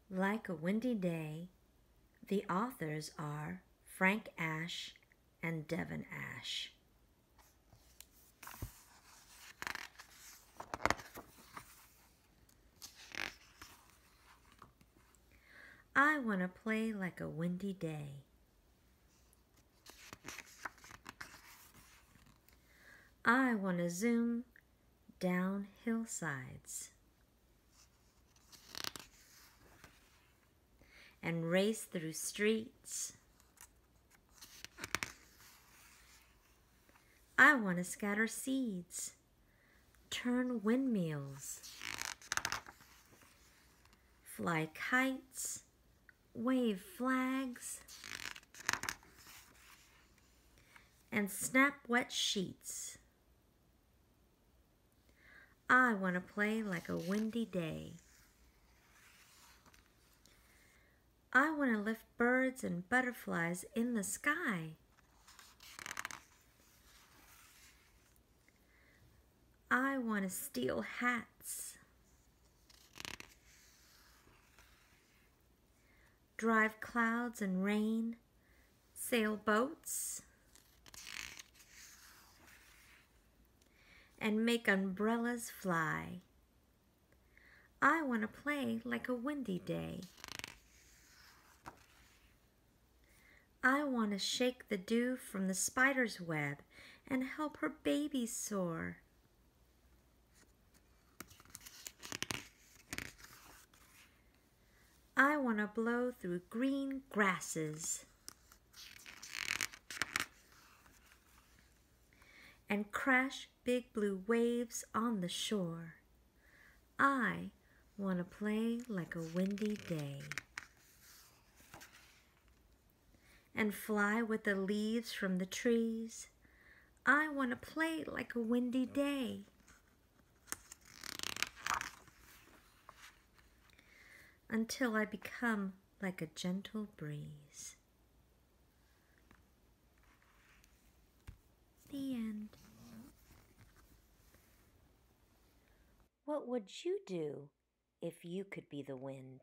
Like a Windy Day, the authors are Frank Ash and Devin Ash. I want to play like a windy day. I want to zoom down hillsides and race through streets. I want to scatter seeds, turn windmills, fly kites, wave flags, and snap wet sheets. I want to play like a windy day. I want to lift birds and butterflies in the sky. I want to steal hats, drive clouds and rain, sail boats, and make umbrellas fly. I want to play like a windy day. I want to shake the dew from the spider's web and help her baby soar. I want to blow through green grasses and crash big blue waves on the shore. I want to play like a windy day and fly with the leaves from the trees. I want to play like a windy day. Until I become like a gentle breeze. The end. What would you do if you could be the wind?